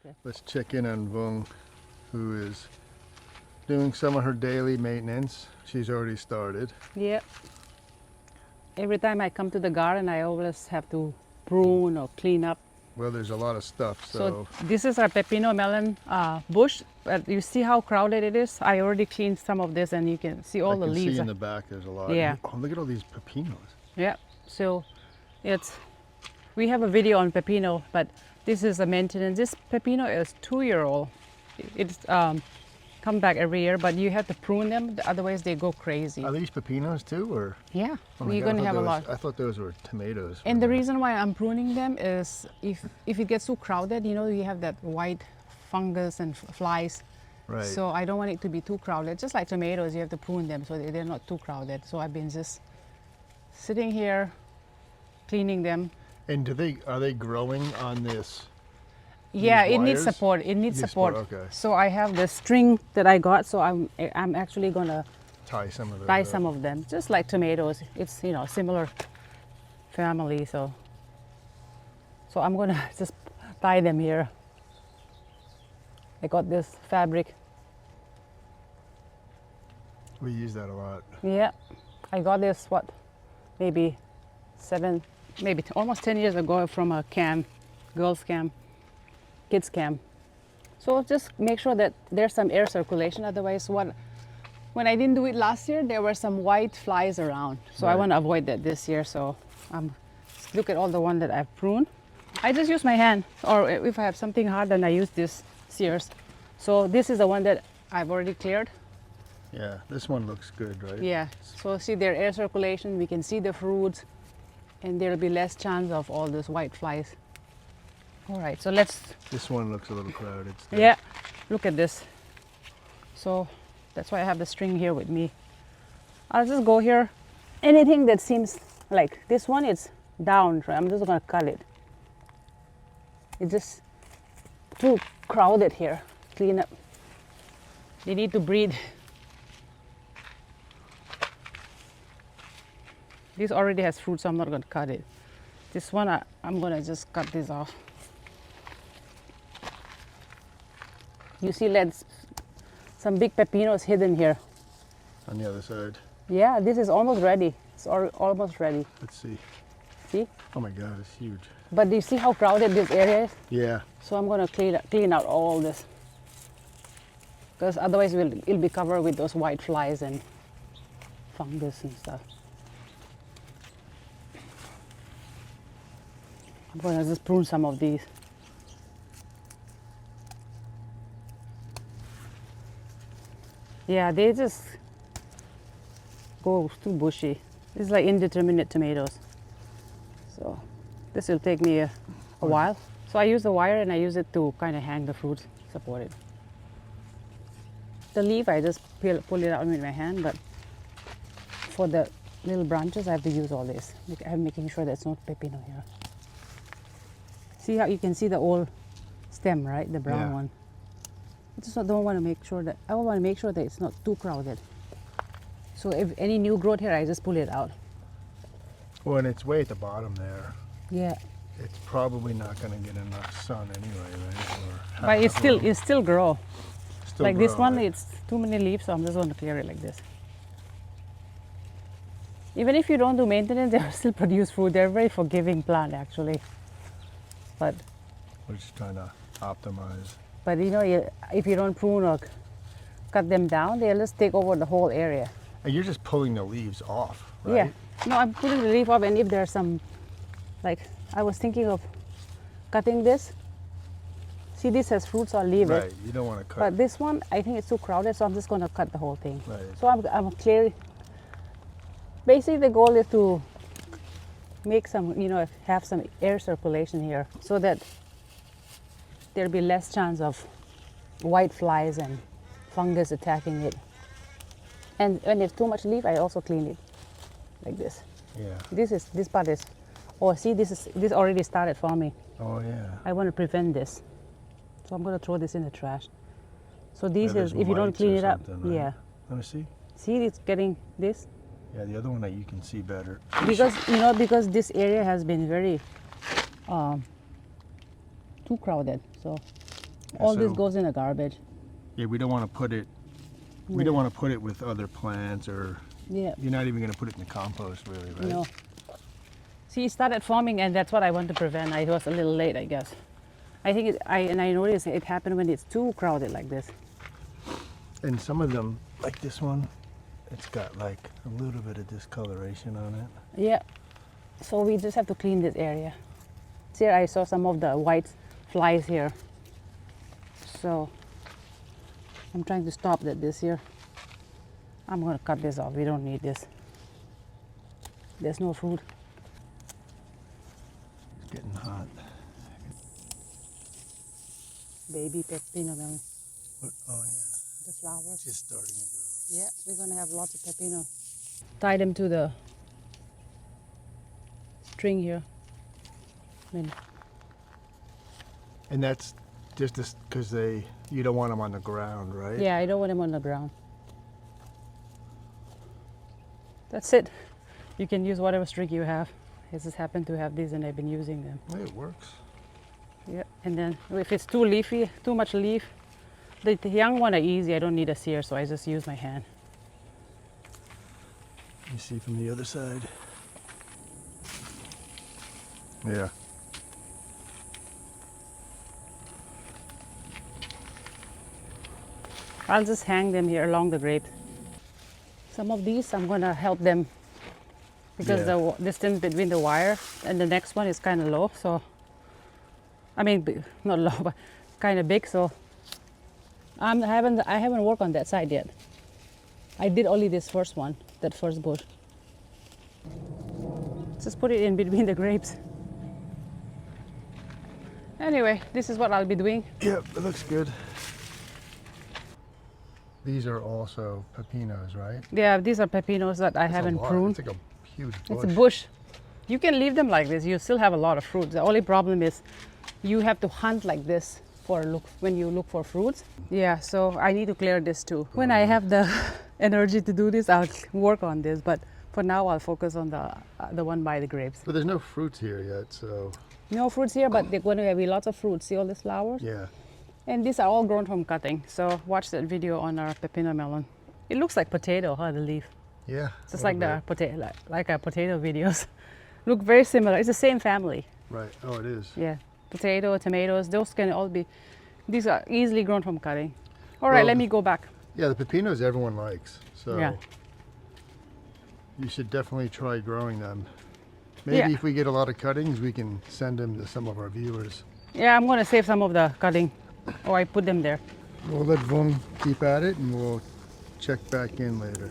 Okay. Let's check in on Vung, who is doing some of her daily maintenance. She's already started. Yeah. Every time I come to the garden, I always have to prune or clean up. Well, there's a lot of stuff, So this is our Pepino Melon bush. But you see how crowded it is? I already cleaned some of this, and you can see all the I can leaves. see in the back there's a lot. Yeah. Oh, look at all these pepinos. Yeah. So we have a video on Pepino, but this is a maintenance. This Pepino is 2-year-old. It's come back every year, but you have to prune them, otherwise they go crazy. Are these pepinos too, or? Yeah, Oh my you're God, going to have a lot. I thought those were tomatoes. And the reason why I'm pruning them is if it gets too crowded, you know, you have that white fungus and flies. Right. So I don't want it to be too crowded. Just like tomatoes, you have to prune them so they're not too crowded. So I've been just sitting here, cleaning them. And are they growing on this? Yeah, These it needs wires? support. It needs support. Okay. So I have the string that I got. So I'm actually gonna Tie some of tie some of them, just like tomatoes. It's, you know, similar family. So I'm gonna just tie them here. I got this fabric. We use that a lot. Yeah, I got this maybe almost 10 years ago from a camp, girls camp, kids camp. So just make sure that there's some air circulation. Otherwise, when I didn't do it last year, there were some white flies around. So I Right. want to avoid that this year. So look at all the one that I've pruned. I just use my hand, or if I have something hard, then I use this shears. So this is the one that I've already cleared. Yeah, this one looks good, right? Yeah, so see their air circulation, we can see the fruits, and there'll be less chance of all those white flies. All right, so This one looks a little crowded still. yeah, look at this. So that's why I have the string here with me. I'll just go here. Anything that seems like this one, it's down, right? I'm just gonna cut it. It's just too crowded here. Clean up. They need to breathe. This already has fruit, so I'm not going to cut it. This one, I'm going to just cut this off. You see, some big pepinos hidden here. On the other side. Yeah, this is almost ready. It's almost ready. Let's see. See? Oh my God, it's huge. But do you see how crowded this area is? Yeah. So I'm going to clean out all this. Because otherwise it'll be covered with those white flies and fungus and stuff. I'm going to just prune some of these. Yeah, they just go too bushy. It's like indeterminate tomatoes. So this will take me a while. So I use the wire and I use it to kind of hang the fruits, support it. The leaf, I just pull it out with my hand, but for the little branches, I have to use all this. I'm making sure there's no pepino here. See how you can see the old stem, right? The brown one. I just don't want to make sure that, I want to make sure that it's not too crowded. So if any new growth here, I just pull it out. Well, and it's way at the bottom there. Yeah. It's probably not going to get enough sun anyway, right? Or But it still grow. still Like grow, this one, right? it's too many leaves, so I'm just going to clear it like this. Even if you don't do maintenance, they will still produce fruit. They're a very forgiving plant, actually. But We're just trying to optimize. you know, if you don't prune or cut them down, they'll just take over the whole area. And you're just pulling the leaves off, right? Yeah. No, I'm putting the leaf off, and if there's some, like, I was thinking of cutting this. See, this has fruits, I'll leave Right, it. you don't want to cut. But this one, I think it's too crowded, so I'm just going to cut the whole thing. Right. So I'm clear. Basically, the goal is to make some, you know, have some air circulation here so that there'll be less chance of white flies and fungus attacking it. And when there's too much leaf, I also clean it like this. Yeah. This part is, oh, see, this already started forming. Oh yeah. I want to prevent this. So I'm going to throw this in the trash. So these Yeah, is, there's if you don't mites clean or it up, something, right? yeah. Let me see. See, it's getting this. Yeah, the other one that you can see better. Because this area has been very too crowded. So All this so- goes in the garbage. Yeah, we don't want to put it. We don't want to put it with other plants, or Yeah. you're not even going to put it in the compost, really, right? No. See, it started forming, and that's what I want to prevent. I was a little late, I guess. I think I noticed it happened when it's too crowded like this. And some of them, like this one, it's got like a little bit of discoloration on it. Yeah. So we just have to clean this area. See, I saw some of the white flies here. So I'm trying to stop that this year. I'm gonna cut this off. We don't need this. There's no food. It's getting hot. Baby Pepino Melon. What? Oh yeah, The flowers. just starting to grow. Yeah, we're gonna have lots of pepino. Tie them to the string here. And that's just because you don't want them on the ground, right? Yeah, I don't want them on the ground. That's it. You can use whatever string you have. I just happen to have these and I've been using them. Well, it works. Yeah, and then if it's too leafy, too much leaf, the young one are easy. I don't need a sear, so I just use my hand. Let me see from the other side. Yeah. I'll just hang them here along the grate. Some of these I'm gonna help them because Yeah. the distance between the wire and the next one is kind of low. So, I mean, not low, but kind of big. So, I haven't worked on that side yet. I did only this first one, that first bush. Just put it in between the grapes. Anyway, this is what I'll be doing. Yep, it looks good. These are also pepinos, right? Yeah, these are pepinos that I That's a haven't lot. pruned. It's like a huge bush. It's a bush. You can leave them like this. You still have a lot of fruits. The only problem is you have to hunt like this when you look for fruits. Yeah, so I need to clear this too. When I have the energy to do this, I'll work on this. But for now, I'll focus on the one by the grapes. But there's no fruits here yet, so No fruits here, but there's going to be lots of fruits. See all these flowers? yeah. And these are all grown from cutting. So watch that video on our Pepino Melon. It looks like potato, huh, the leaf. Yeah. Just like the potato, like our potato videos. Look very similar. It's the same family. Right. Oh, it is. Yeah, potato, tomatoes, those can all be, these are easily grown from cutting. All right, Well, let me go back. Yeah, the pepinos everyone likes, so Yeah. you should definitely try growing them. Maybe Yeah. if we get a lot of cuttings, we can send them to some of our viewers. Yeah, I'm gonna save some of the cutting, or I put them there. We'll let Vung keep at it, and we'll check back in later.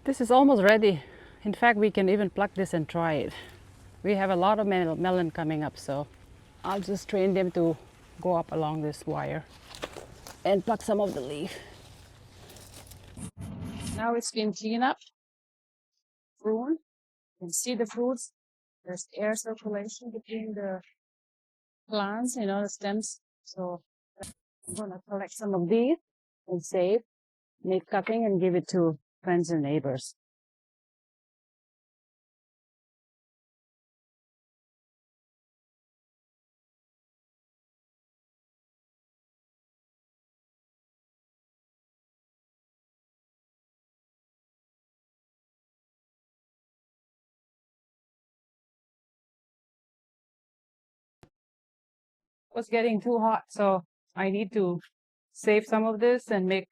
This is almost ready. In fact, we can even pluck this and try it. We have a lot of melon coming up, so I'll just train them to go up along this wire and pluck some of the leaf. Now it's been cleaned up, pruned. You can see the fruits. There's air circulation between the plants, the stems. So I'm gonna collect some of these and save, make cutting and give it to friends and neighbors. It was getting too hot, so I need to save some of this and make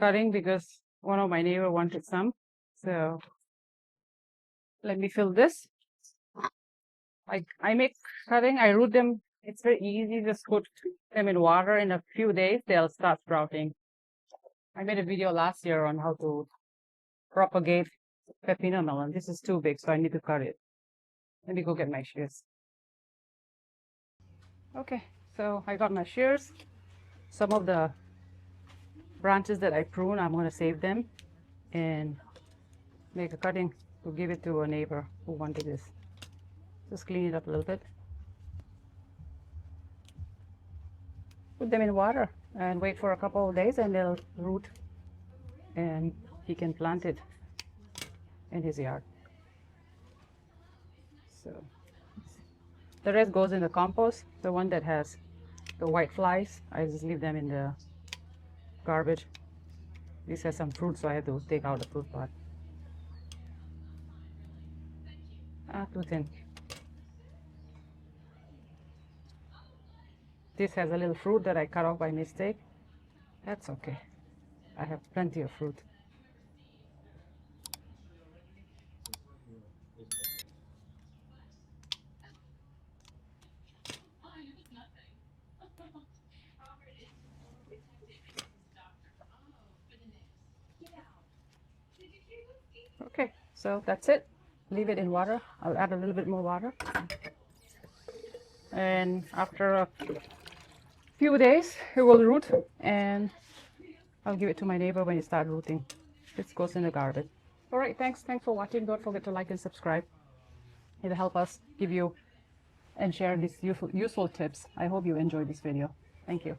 cutting because one of my neighbor wanted some. So let me fill this. I make cutting, I root them. It's very easy. Just put them in water. In a few days, they'll start sprouting. I made a video last year on how to propagate Pepino melon. This is too big, so I need to cut it. Let me go get my shears. Okay, so I got my shears. some of the branches that I prune, I'm going to save them and make a cutting to give it to a neighbor who wanted this. Just clean it up a little bit. Put them in water and wait for a couple of days and they'll root and he can plant it in his yard. So the rest goes in the compost. The one that has the whiteflies, I just leave them in the garbage. This has some fruit, so I have to take out the fruit part. Too thin. This has a little fruit that I cut off by mistake. That's okay. I have plenty of fruit. Okay, so that's it. Leave it in water. I'll add a little bit more water. And after a few days, it will root and I'll give it to my neighbor when it starts rooting. This goes in the garbage. All right, thanks for watching. Don't forget to like and subscribe. It'll help us give you and share these useful tips. I hope you enjoyed this video. Thank you.